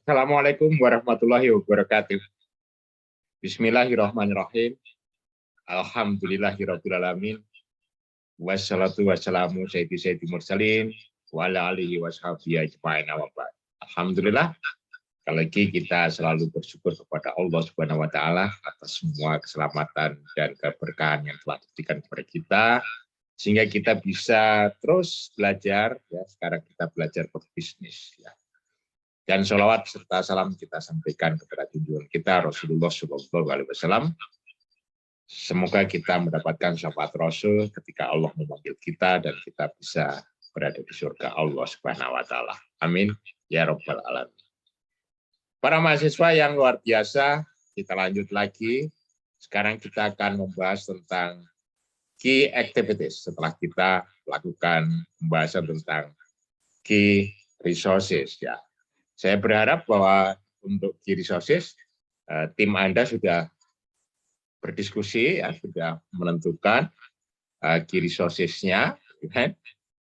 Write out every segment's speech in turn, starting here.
Assalamualaikum warahmatullahi wabarakatuh. Bismillahirrahmanirrahim. Alhamdulillahirabbil alamin. Wassalatu wassalamu sayyidi mursalin wa ala alihi washabihi ajmain wa ba'd. Alhamdulillah, sekali lagi kita selalu bersyukur kepada Allah Subhanahu wa taala atas semua keselamatan dan keberkahan yang telah diberikan kepada kita sehingga kita bisa terus belajar ya. Sekarang kita belajar berbisnis ya. Dan sholawat serta salam kita sampaikan kepada junjungan kita Rasulullah SAW. Semoga kita mendapatkan syafaat Rasul ketika Allah memanggil kita dan kita bisa berada di surga Allah Subhanahu wa taala. Amin ya rabbal alamin. Para mahasiswa yang luar biasa, kita lanjut lagi. Sekarang kita akan membahas tentang key activities setelah kita lakukan pembahasan tentang key resources ya. Saya berharap bahwa untuk key resources, tim Anda sudah berdiskusi, ya, sudah menentukan key resources-nya.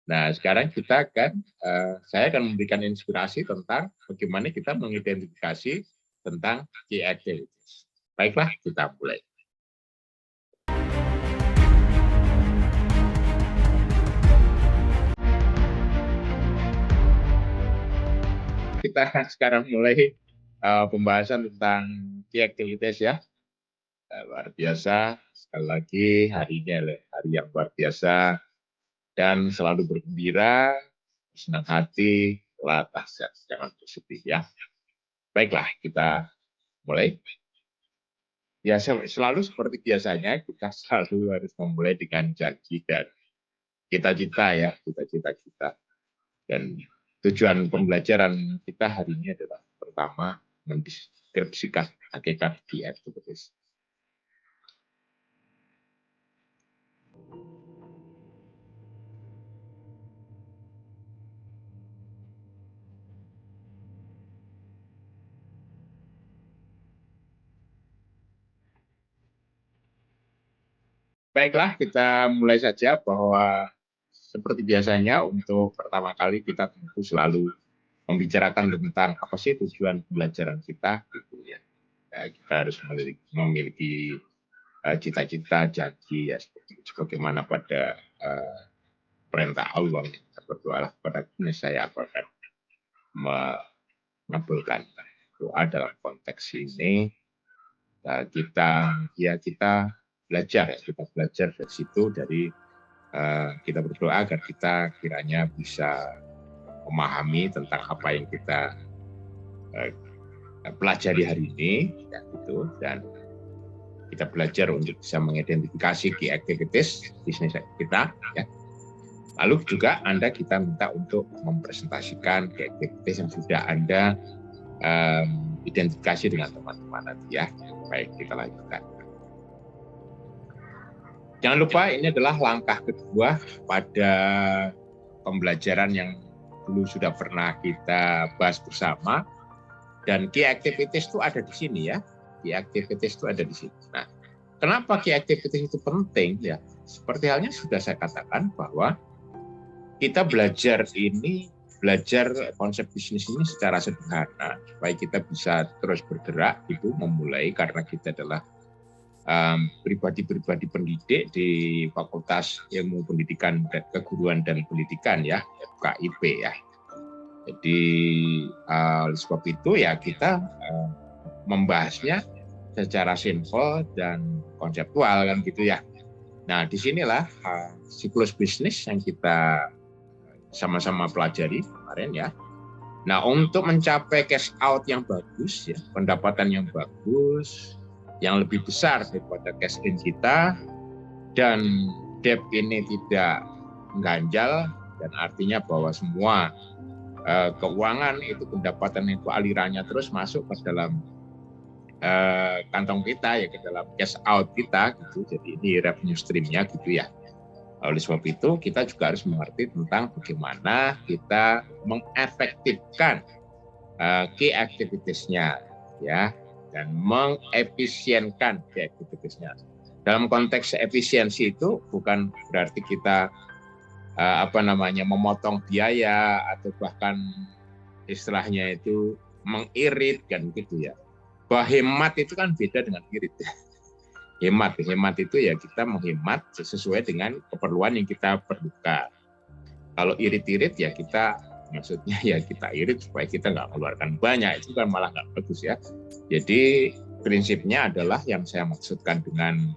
Nah, sekarang saya akan memberikan inspirasi tentang bagaimana kita mengidentifikasi tentang key activities. Baiklah, kita mulai. Kita sekarang mulai pembahasan tentang key activities ya. Luar biasa, sekali lagi hari ini adalah hari yang luar biasa dan selalu bergembira, senang hati, atas jangan bersedih ya. Baiklah, kita mulai. Ya, selalu seperti biasanya kita selalu harus memulai dengan janji dan cita-cita ya, cita-cita kita. Dan tujuan pembelajaran kita hari ini adalah pertama mendeskripsikan hakikat key activities. Baiklah, kita mulai saja bahwa seperti biasanya untuk pertama kali kita tentu selalu membicarakan tentang apa sih tujuan pembelajaran kita gitu ya. Kita harus memiliki cita-cita, janji ya sebagaimana pada perintah Allah, berdoalah kepada saya akan mengabulkan doa dalam konteks ini. Kita belajar dari situ, dari kita berdoa agar kita kiranya bisa memahami tentang apa yang kita pelajari hari ini ya, gitu. Dan kita belajar untuk bisa mengidentifikasi key activities bisnis kita ya. Lalu juga kita minta untuk mempresentasikan key activities yang sudah Anda identifikasi dengan teman-teman nanti ya. Baik, kita lanjutkan. Jangan lupa ini adalah langkah kedua pada pembelajaran yang dulu sudah pernah kita bahas bersama, dan key activities itu ada di sini ya. Key activities itu ada di sini. Nah, kenapa key activities itu penting ya? Seperti halnya sudah saya katakan bahwa kita belajar konsep bisnis ini secara sederhana supaya kita bisa terus bergerak itu memulai karena kita adalah pribadi-pribadi pendidik di Fakultas Ilmu Pendidikan dan Keguruan dan Pendidikan ya, FKIP ya. Jadi oleh sebab itu ya kita membahasnya secara simple dan konseptual kan gitu ya. Nah, disinilah siklus bisnis yang kita sama-sama pelajari kemarin ya. Nah, untuk mencapai cash out yang bagus ya, pendapatan yang bagus, yang lebih besar daripada cash in kita, dan debt ini tidak mengganjal, dan artinya bahwa semua keuangan itu, pendapatan itu alirannya terus masuk ke dalam kantong kita ya, ke dalam cash out kita gitu. Jadi ini revenue stream-nya gitu ya. Oleh sebab itu kita juga harus mengerti tentang bagaimana kita mengefektifkan key activities-nya ya, dan mengefisienkan key activities-nya. Dalam konteks efisiensi itu bukan berarti kita memotong biaya atau bahkan istilahnya itu mengirit kan gitu ya. Bahwa hemat itu kan beda dengan irit ya. Hemat itu ya kita menghemat sesuai dengan keperluan yang kita perlukan. Kalau irit-irit ya kita, maksudnya ya kita irit supaya kita nggak mengeluarkan banyak, itu kan malah nggak bagus ya. Jadi prinsipnya adalah yang saya maksudkan dengan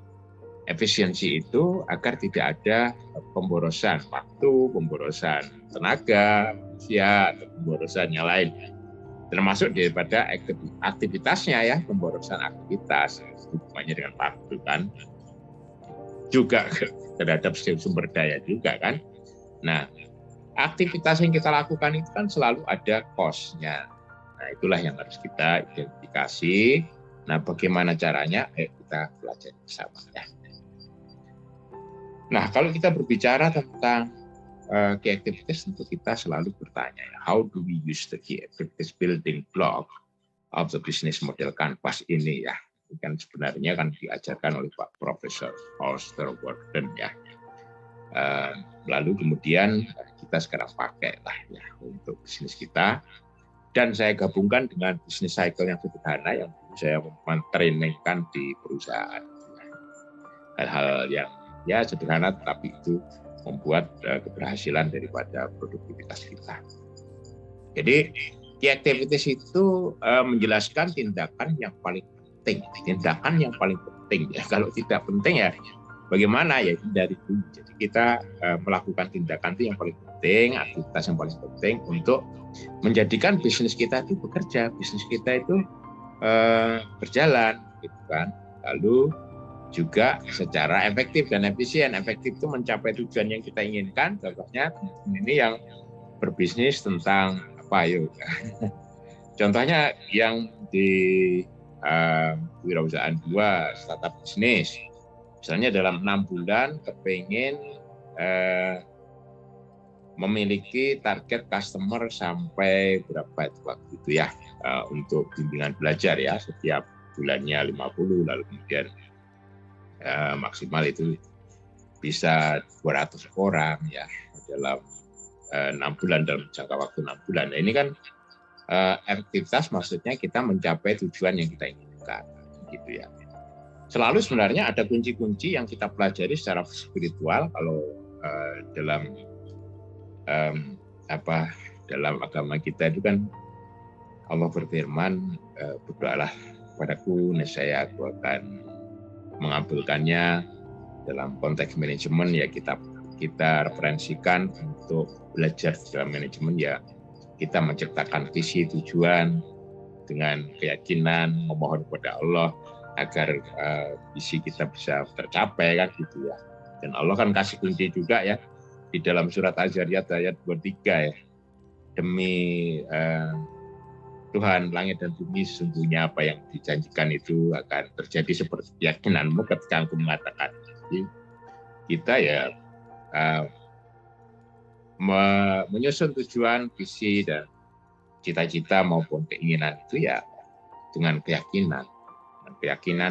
efisiensi itu agar tidak ada pemborosan waktu, pemborosan tenaga, ya, atau pemborosan yang lain. Termasuk daripada aktivitasnya ya, pemborosan aktivitas hubungannya dengan waktu kan, juga terhadap sumber daya juga kan. Nah, aktivitas yang kita lakukan itu kan selalu ada cost-nya. Nah, itulah yang harus kita identifikasi. Nah, bagaimana caranya? Ayo kita pelajari bersama ya. Nah, kalau kita berbicara tentang key activities, tentu kita selalu bertanya, how do we use the key activities building block of the business model canvas ini ya. Ini kan sebenarnya kan diajarkan oleh Pak Profesor Oosterwolde ya. Lalu kemudian kita sekarang pakai lah ya untuk bisnis kita. Dan saya gabungkan dengan bisnis cycle yang sederhana yang saya mentrainingkan di perusahaan. Hal-hal yang ya sederhana tetapi itu membuat keberhasilan daripada produktivitas kita. Jadi key activities itu menjelaskan tindakan yang paling penting. Tindakan yang paling penting ya. Kalau tidak penting ya bagaimana ya dari dulu. Jadi kita melakukan tindakan itu yang paling penting, aktivitas yang paling penting untuk menjadikan bisnis kita itu bekerja, bisnis kita itu berjalan, gitu kan. Lalu juga secara efektif dan efisien. Efektif itu mencapai tujuan yang kita inginkan. Contohnya ini yang berbisnis tentang apa yuk? Contohnya yang di wirausahaan 2 startup bisnis. Misalnya dalam 6 bulan kepengen memiliki target customer sampai berapa itu waktu itu ya untuk bimbingan belajar ya setiap bulannya 50, lalu kemudian maksimal itu bisa 200 orang ya dalam 6 bulan, dalam jangka waktu 6 bulan. Nah, ini kan efektivitas maksudnya kita mencapai tujuan yang kita inginkan gitu ya. Selalu sebenarnya ada kunci-kunci yang kita pelajari secara spiritual kalau dalam dalam agama kita itu kan Allah berfirman, berdoalah padaku nescaya aku akan mengabulkannya. Dalam konteks manajemen ya kita referensikan untuk belajar dalam manajemen ya kita menciptakan visi tujuan dengan keyakinan memohon kepada Allah agar visi kita bisa tercapai kan gitu ya. Dan Allah kan kasih kunci juga ya di dalam surat Az-Zariyat ayat 23 ya. Demi Tuhan, langit dan bumi sesungguhnya apa yang dijanjikan itu akan terjadi seperti keyakinanmu ketika aku mengatakan. Jadi kita ya menyusun tujuan, visi dan cita-cita maupun keinginan itu ya dengan keyakinan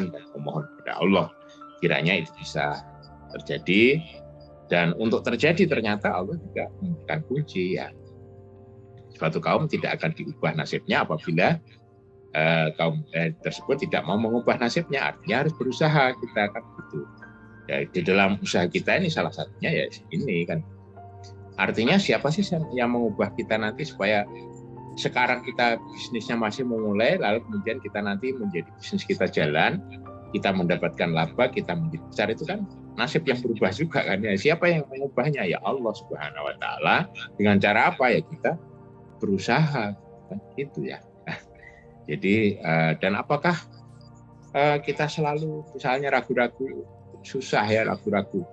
dan memohon kepada Allah kiranya itu bisa terjadi. Dan untuk terjadi ternyata Allah juga memberikan kunci ya. Suatu kaum tidak akan diubah nasibnya apabila kaum tersebut tidak mau mengubah nasibnya. Artinya harus berusaha kita kan gitu. Ya, di dalam usaha kita ini salah satunya ya ini kan. Artinya siapa sih yang mengubah kita nanti supaya sekarang kita bisnisnya masih memulai, lalu kemudian kita nanti menjadi bisnis kita jalan, kita mendapatkan laba, kita menjadi besar, itu kan nasib yang berubah juga kan ya. Siapa yang mengubahnya? Ya Allah Subhanahu wa taala. Dengan cara apa ya? Kita berusaha kan gitu ya. Jadi dan apakah kita selalu misalnya ragu-ragu, susah ya ragu-ragu?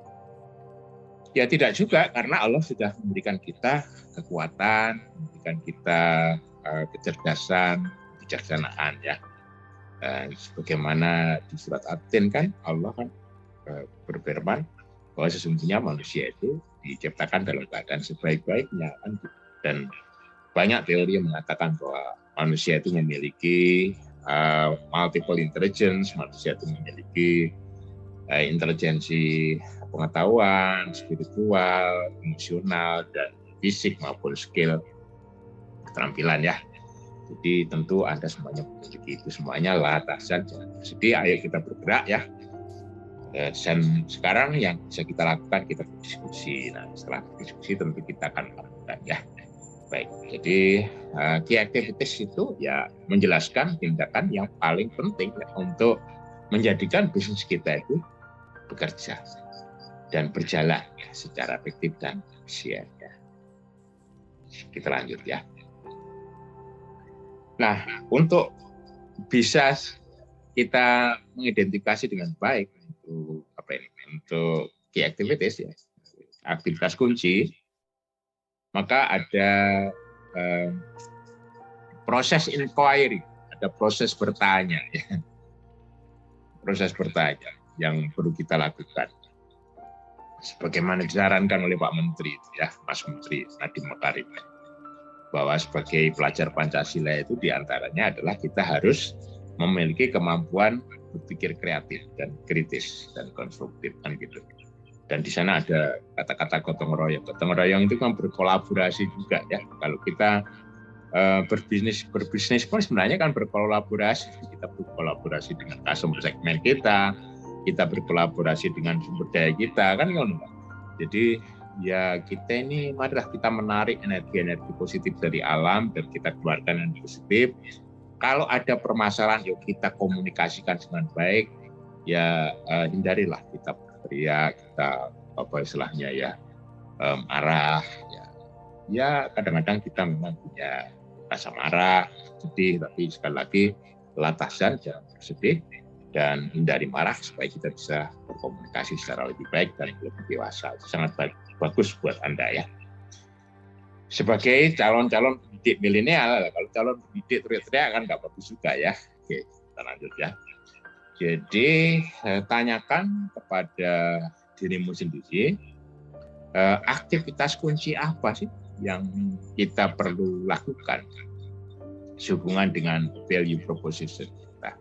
Ya tidak juga, karena Allah sudah memberikan kita kekuatan, memberikan kita kecerdasan, kebijaksanaan ya. Sebagaimana di surat At-Tin kan Allah kan berfirman bahwa sesungguhnya manusia itu diciptakan dalam keadaan sebaik-baiknya kan. Dan banyak teori yang mengatakan bahwa manusia itu memiliki multiple intelligence, manusia itu memiliki intelijensi pengetahuan, spiritual, emosional, dan fisik maupun skill keterampilan ya. Jadi tentu Anda semuanya memiliki itu semuanya, la tahzan, jangan bersedih, ayo kita bergerak ya. Dan sekarang yang bisa kita lakukan, kita berdiskusi. Nah, setelah berdiskusi tentu kita akan lakukan ya. Baik, jadi key activities itu ya menjelaskan tindakan yang paling penting ya, untuk menjadikan bisnis kita itu bekerja dan berjalan ya, secara efektif dan efisien ya. Kita lanjut ya. Nah, untuk bisa kita mengidentifikasi dengan baik untuk untuk key activities ya, aktivitas kunci, maka ada proses inquiry, ada proses bertanya ya. Proses bertanya yang perlu kita lakukan. Sebagaimana disarankan oleh Pak Menteri ya, Mas Menteri Nadiem Makarim, bahwa sebagai pelajar Pancasila itu diantaranya adalah kita harus memiliki kemampuan berpikir kreatif dan kritis dan konstruktif kan gitu. Dan di sana ada kata-kata gotong royong. Gotong royong itu kan berkolaborasi juga ya. Kalau kita berbisnis pun sebenarnya kan berkolaborasi. Kita berkolaborasi dengan customer segmen kita berkolaborasi dengan sumber daya kita kan ngono. Jadi ya kita ini marilah kita menarik energi-energi positif dari alam dan kita keluarkan energi positif. Kalau ada permasalahan, yuk kita komunikasikan dengan baik. Ya hindarilah kita berteriak, kita apa istilahnya ya marah. Ya kadang-kadang kita memang punya rasa marah, sedih, tapi sekali lagi la tahzan, jangan bersedih dan hindari marah supaya kita bisa berkomunikasi secara lebih baik dan lebih dewasa. Itu sangat bagus buat Anda ya. Sebagai calon-calon pendidik milenial, kalau calon pendidik teriak-teriak kan nggak bagus juga ya. Oke, kita lanjut ya. Jadi tanyakan kepada dirimu sendiri, aktivitas kunci apa sih yang kita perlu lakukan sehubungan dengan value proposition kita.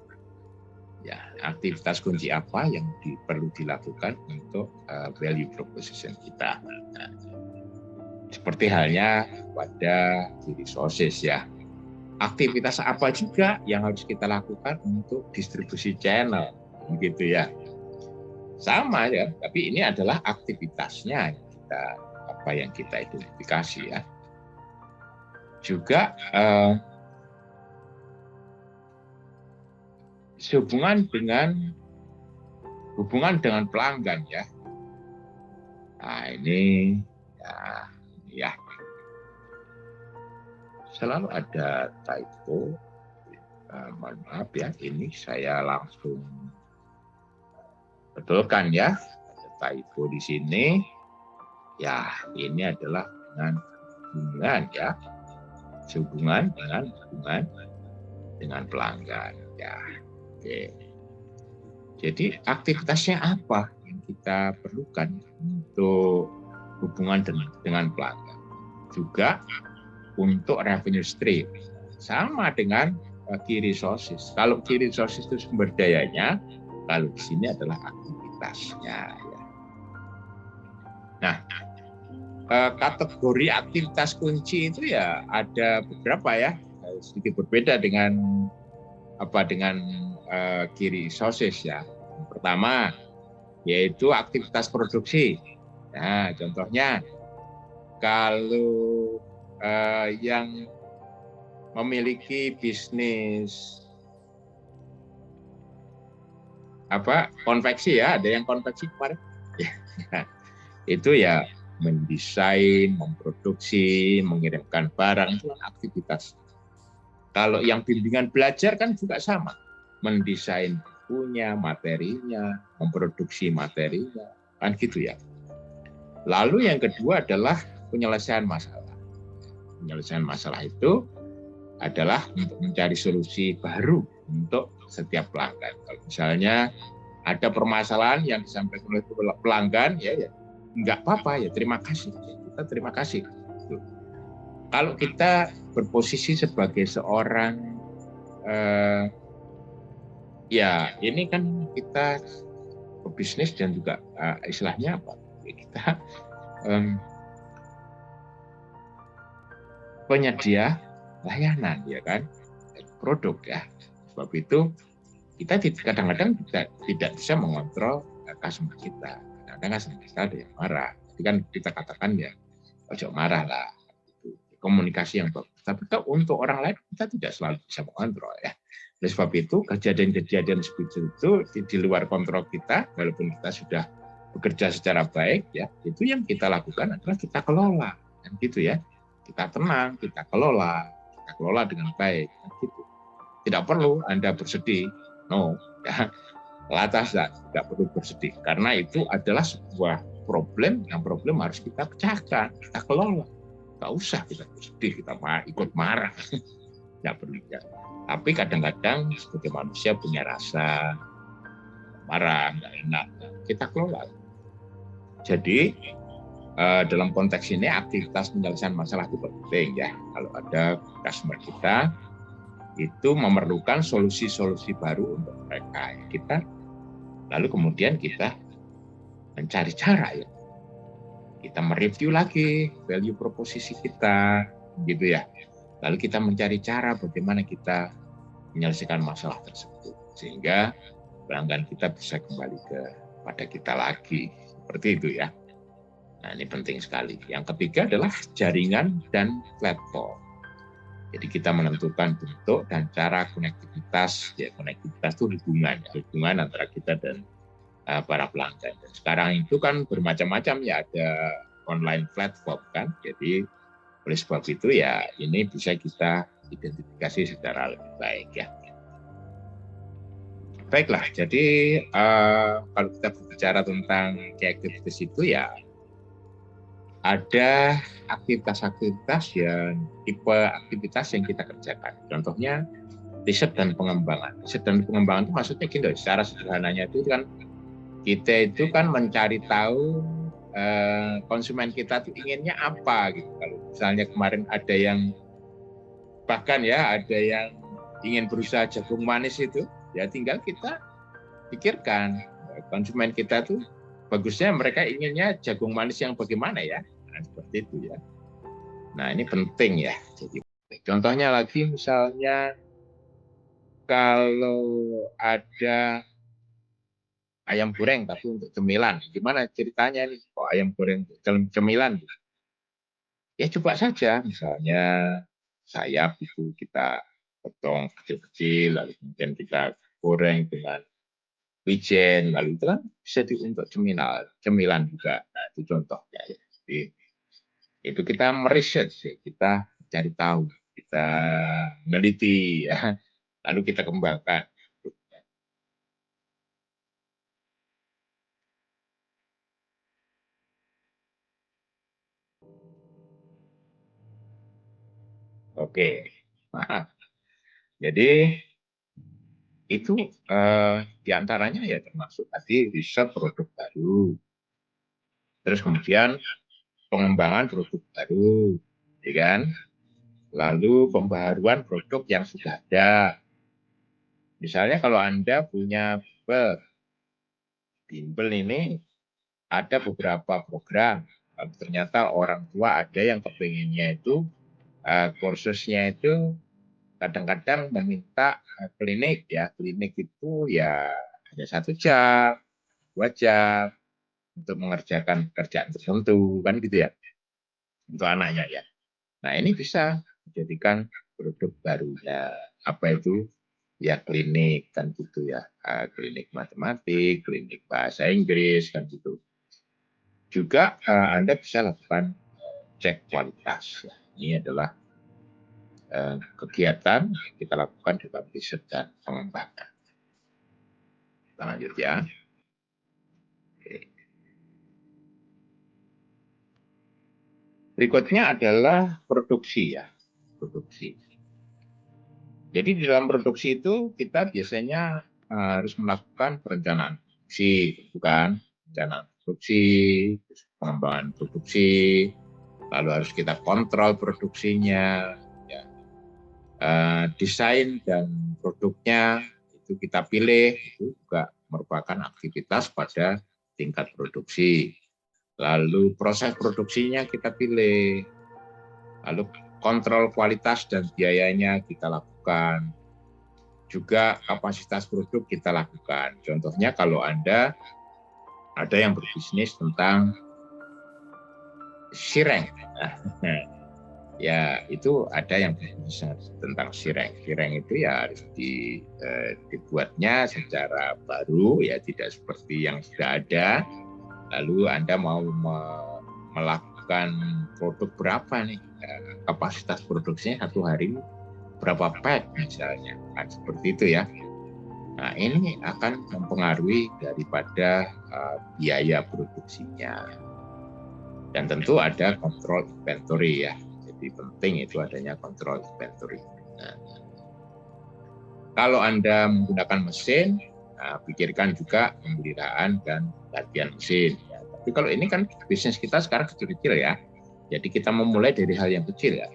Ya, aktivitas kunci apa yang perlu dilakukan untuk value proposition kita. Nah, seperti halnya pada key resources ya. Aktivitas apa juga yang harus kita lakukan untuk distribusi channel, begitu ya. Sama ya, tapi ini adalah aktivitasnya apa yang kita identifikasi ya. Juga hubungan dengan pelanggan ya. Nah ini ya selalu ada typo. Mohon maaf ya, ini saya langsung betulkan ya. Ada typo di sini. Ya, ini adalah hubungan ya. Hubungan dengan pelanggan ya. Oke. Jadi aktivitasnya apa yang kita perlukan untuk hubungan dengan pelanggan? Juga untuk revenue stream sama dengan key resources. Kalau key resources itu sumber dayanya, kalau di sini adalah aktivitasnya. Ya. Nah, kategori aktivitas kunci itu ya ada beberapa ya, sedikit berbeda dengan key resources ya. Yang pertama yaitu aktivitas produksi. Nah, contohnya kalau yang memiliki bisnis konveksi ya, ada yang konveksi kemarin. Itu ya mendesain, memproduksi, mengirimkan barang, itu aktivitas. Kalau yang bimbingan belajar kan juga sama, mendesain bukunya, materinya, memproduksi materinya, kan gitu ya. Lalu yang kedua adalah penyelesaian masalah. Penyelesaian masalah itu adalah untuk mencari solusi baru untuk setiap pelanggan. Kalau misalnya ada permasalahan yang disampaikan oleh pelanggan, ya nggak apa-apa ya, terima kasih. Kita terima kasih. Kalau kita berposisi sebagai seorang ya ini kan kita pebisnis dan juga istilahnya apa? Kita penyedia layanan ya kan. produk ya. Sebab itu kita kadang-kadang tidak bisa mengontrol customer kita. Kadang-kadang customer kita ada yang marah. Jadi kan kita katakan ya, ojo marah lah. Komunikasi yang bagus. Tapi untuk orang lain kita tidak selalu bisa mengontrol ya. Oleh sebab itu kejadian-kejadian seperti itu di luar kontrol kita, walaupun kita sudah bekerja secara baik ya, itu yang kita lakukan adalah kita kelola, kan gitu ya. Kita tenang, kita kelola dengan baik, kan gitu. Tidak perlu Anda bersedih, no, ya. Lantas tidak perlu bersedih karena itu adalah sebuah problem yang harus kita pecahkan, kita kelola. Nggak usah kita bersedih, kita ikut marah, nggak perlu ya. Tapi kadang-kadang sebagai manusia punya rasa marah, nggak enak, kita kelola. Jadi dalam konteks ini aktivitas penyelesaian masalah itu penting ya. Kalau ada customer kita itu memerlukan solusi-solusi baru untuk mereka, kita lalu kemudian kita mencari cara ya. Kita mereview lagi value proposisi kita, gitu ya. Lalu kita mencari cara bagaimana kita menyelesaikan masalah tersebut sehingga pelanggan kita bisa kembali kepada kita lagi, seperti itu ya. Nah ini penting sekali. Yang ketiga adalah jaringan dan platform. Jadi kita menentukan bentuk dan cara konektivitas. Ya konektivitas itu hubungan antara kita dan para pelanggan. Dan sekarang itu kan bermacam-macam ya, ada online platform kan. Jadi oleh sebab itu ya ini bisa kita identifikasi secara lebih baik ya. Baiklah, jadi kalau kita berbicara tentang key activities itu ya ada aktivitas-aktivitas yang tipe aktivitas yang kita kerjakan. Contohnya riset dan pengembangan. Riset dan pengembangan itu maksudnya gini, secara sederhananya itu kan kita itu kan mencari tahu konsumen kita tuh inginnya apa gitu. Kalau misalnya kemarin ada yang bahkan ya ada yang ingin berusaha jagung manis itu, ya tinggal kita pikirkan konsumen kita tuh bagusnya mereka inginnya jagung manis yang bagaimana ya. Nah, seperti itu ya. Nah, ini penting ya. Jadi contohnya lagi misalnya kalau ada ayam goreng tapi untuk cemilan, gimana ceritanya nih kok ayam goreng cemilan? Ya coba saja misalnya sayap itu kita potong kecil-kecil lalu kemudian kita goreng dengan wijen lalu itu kan bisa untuk cemilan juga. Nah, itu contohnya ya. Jadi itu kita meriset sih, kita cari tahu, kita meneliti ya. Lalu kita kembangkan. Oke, maaf. Jadi itu diantaranya ya termasuk tadi riset produk baru, terus kemudian pengembangan produk baru, ya kan? Lalu pembaharuan produk yang sudah ada. Misalnya kalau Anda punya bimbel ini ada beberapa program, ternyata orang tua ada yang kepinginnya itu kursusnya itu kadang-kadang meminta klinik ya, klinik itu ya hanya 1 jam, 2 jam untuk mengerjakan pekerjaan tertentu kan gitu ya untuk anaknya ya. Nah ini bisa dijadikan produk barunya apa itu ya klinik kan gitu ya, klinik matematik, klinik bahasa Inggris kan gitu. Juga Anda bisa lakukan cek kualitas. Ini adalah kegiatan yang kita lakukan dalam riset dan pengembangan. Kita lanjut ya. Oke. Berikutnya adalah produksi ya, produksi. Jadi di dalam produksi itu kita biasanya harus melakukan perencanaan produksi, bukan perencanaan produksi, pengembangan produksi, lalu harus kita kontrol produksinya, ya. Desain dan produknya itu kita pilih, itu juga merupakan aktivitas pada tingkat produksi. Lalu proses produksinya kita pilih, lalu kontrol kualitas dan biayanya kita lakukan. juga kapasitas produk kita lakukan. Contohnya kalau Anda ada yang berbisnis tentang sireng, ya itu ada yang berbisnis tentang sireng. Sireng itu ya harus dibuatnya secara baru, ya tidak seperti yang sudah ada. Lalu Anda mau melakukan produk berapa nih? Kapasitas produksinya satu hari berapa pack misalnya, nah, seperti itu ya. Nah ini akan mempengaruhi daripada biaya produksinya. Dan tentu ada kontrol inventory ya. Jadi penting itu adanya kontrol inventory. Nah, kalau Anda menggunakan mesin, pikirkan juga pemeliharaan dan latihan mesin. Ya. Tapi kalau ini kan bisnis kita sekarang kecil-kecil ya. Jadi kita memulai dari hal yang kecil ya.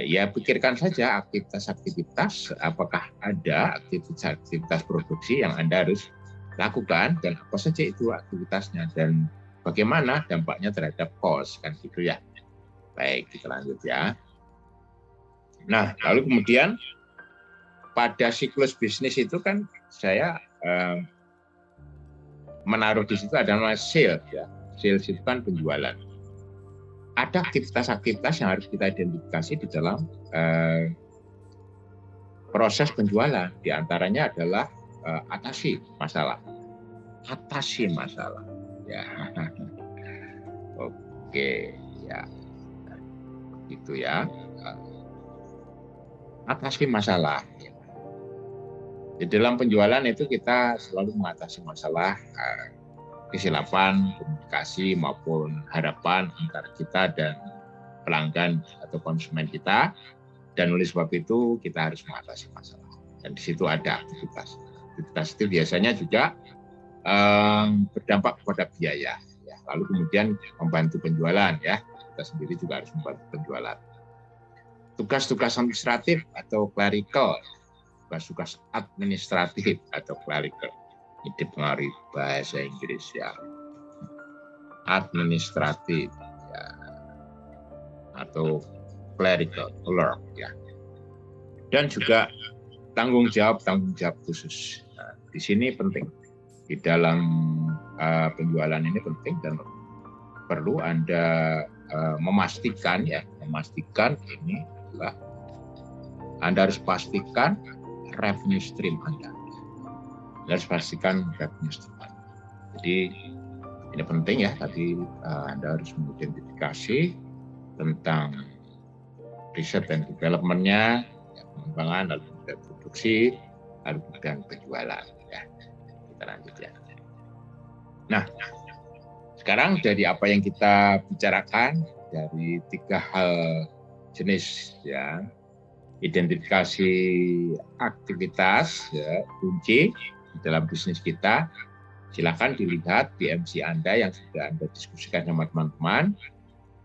Ya pikirkan saja aktivitas-aktivitas, apakah ada aktivitas produksi yang Anda harus lakukan dan apa saja itu aktivitasnya dan bagaimana dampaknya terhadap cost, kan gitu ya. Baik, kita lanjut ya. Nah, lalu kemudian pada siklus bisnis itu kan saya menaruh di situ adalah sales ya. Sales itu kan penjualan. Ada aktivitas-aktivitas yang harus kita identifikasi di dalam proses penjualan. Di antaranya adalah atasi masalah. Atasi masalah. Ya. Oke, ya. Itu ya. Atasi masalah. Di dalam penjualan itu kita selalu mengatasi masalah kesilapan komunikasi maupun harapan antara kita dan pelanggan atau konsumen kita, dan oleh sebab itu kita harus mengatasi masalah. Dan di situ ada aktivitas. Aktivitas itu biasanya juga berdampak kepada biaya. Ya. Lalu kemudian membantu penjualan ya. Kita sendiri juga harus membantu penjualan. Tugas-tugas administratif atau clerical, tugas-tugas administratif atau clerical. Ini dipengaruhi bahasa Inggris ya, administratif ya, atau clerical clerk ya, dan juga tanggung jawab khusus. Nah, di sini penting di dalam penjualan ini penting dan perlu Anda memastikan ini adalah Anda harus pastikan revenue stream Anda. Harus pastikan revenue stream. Jadi ini penting ya, tadi Anda harus mengidentifikasi tentang riset dan development-nya, pengembangan, lalu kemudian produksi, lalu kemudian penjualan. Ya. Kita lanjut ya. Nah, sekarang dari apa yang kita bicarakan dari 3 hal jenis ya, identifikasi aktivitas ya, kunci di dalam bisnis kita, silakan dilihat BMC Anda yang sudah Anda diskusikan sama teman-teman.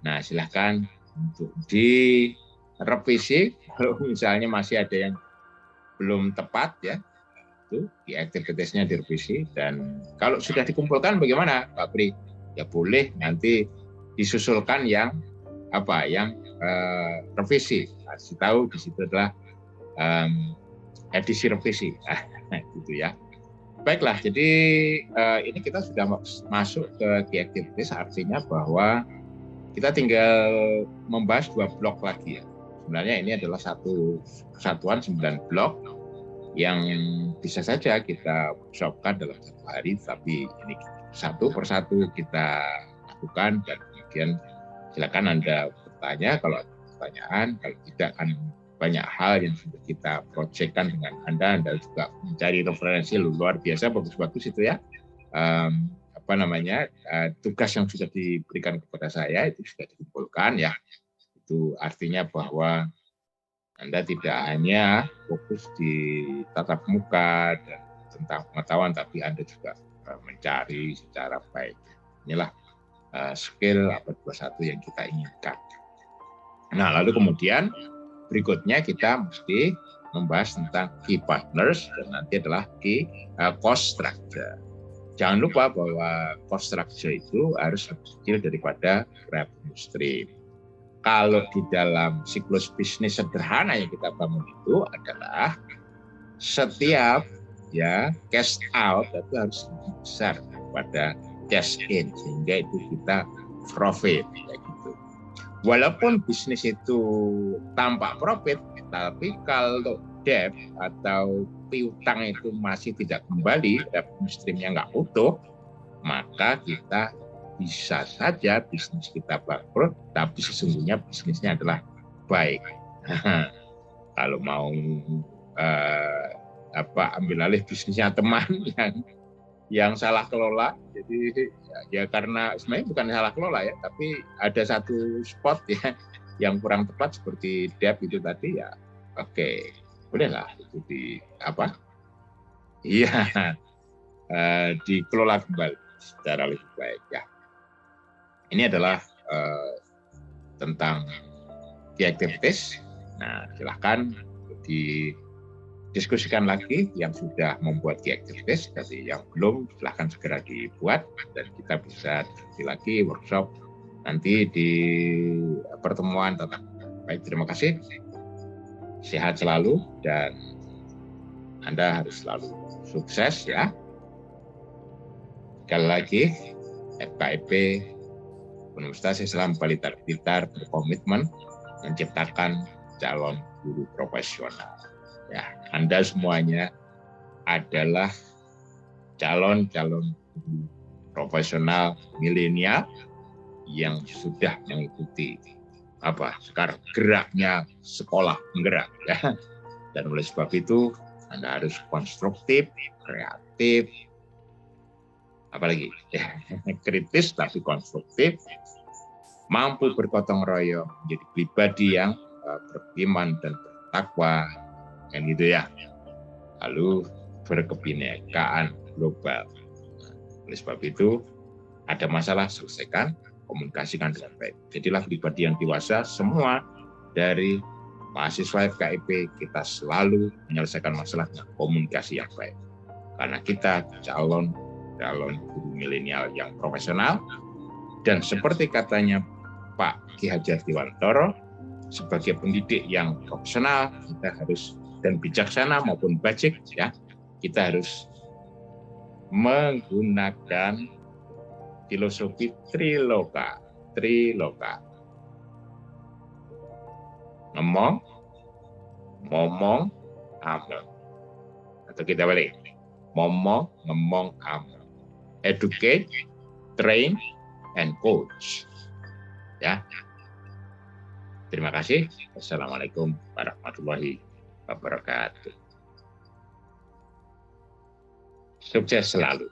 Nah, silakan untuk direvisi kalau misalnya masih ada yang belum tepat ya, itu di aktivitasnya direvisi. Dan kalau sudah dikumpulkan bagaimana, Pak Pri? Ya boleh nanti disusulkan yang revisi. Kasih tahu di situ adalah edisi revisi, gitu ya. Baiklah, jadi ini kita sudah masuk ke key activities, artinya bahwa kita tinggal membahas 2 blok lagi ya. Sebenarnya ini adalah satu kesatuan 9 blok yang bisa saja kita workshopkan dalam 1 hari, tapi ini satu persatu kita lakukan dan kemudian silakan Anda bertanya kalau ada pertanyaan, kalau tidak kan banyak hal yang sudah kita proyekkan dengan Anda juga mencari referensi luar biasa bagus-bagus itu ya. Tugas yang sudah diberikan kepada saya itu sudah dikumpulkan ya. Itu artinya bahwa Anda tidak hanya fokus di tatap muka dan tentang pengetahuan, tapi Anda juga mencari secara baik. Inilah skill abad 21 yang kita inginkan. Nah, lalu kemudian berikutnya kita mesti membahas tentang key partners dan nanti adalah key cost structure. Jangan lupa bahwa cost structure itu harus lebih kecil daripada revenue stream. Kalau di dalam siklus bisnis sederhana yang kita bangun itu adalah setiap ya cash out itu harus lebih besar pada cash in, sehingga itu kita profit kayak gitu. Walaupun bisnis itu tampak profit, tapi kalau debt atau piutang itu masih tidak kembali, revenue stream-nya nggak utuh, maka kita bisa saja bisnis kita bangkrut, tapi sesungguhnya bisnisnya adalah baik. Kalau mau ambil alih bisnisnya teman yang salah kelola, jadi ya karena sebenarnya bukan salah kelola ya, tapi ada satu spot ya yang kurang tepat seperti debt itu tadi ya, oke, bolehlah itu dikelola kembali secara lebih baik ya. Ini adalah tentang key activities. Nah, silahkan didiskusikan lagi yang sudah membuat key activities, jadi yang belum silahkan segera dibuat dan kita bisa diskusi lagi workshop nanti di pertemuan tatap muka. Baik, terima kasih. Sehat selalu dan Anda harus selalu sukses ya. Sekali lagi, FKIP Universitas Islam Blitar berkomitmen menciptakan calon guru profesional. Ya, Anda semuanya adalah calon-calon guru profesional milenial yang sudah mengikuti sekarang geraknya sekolah menggerak ya. Dan oleh sebab itu Anda harus konstruktif, kreatif, apalagi kritis tapi konstruktif, mampu bergotong royong, menjadi pribadi yang beriman dan bertakwa, kan gitu ya. Lalu berkebinekaan global. Oleh sebab itu, ada masalah selesaikan, komunikasikan dengan baik. Jadilah pribadi yang dewasa. Semua dari mahasiswa FKIP kita selalu menyelesaikan masalah dengan komunikasi yang baik. Karena kita calon guru milenial yang profesional, dan seperti katanya Pak Ki Hajar Dewantara, sebagai pendidik yang profesional kita harus dan bijaksana maupun bajik ya, kita harus menggunakan filosofi triloka. Ngomong, ngomong, amal. Atau kita balik. Ngomong, ngomong, amal. Educate, train, and coach. Ya. Terima kasih. Wassalamualaikum warahmatullahi wabarakatuh. Sukses selalu.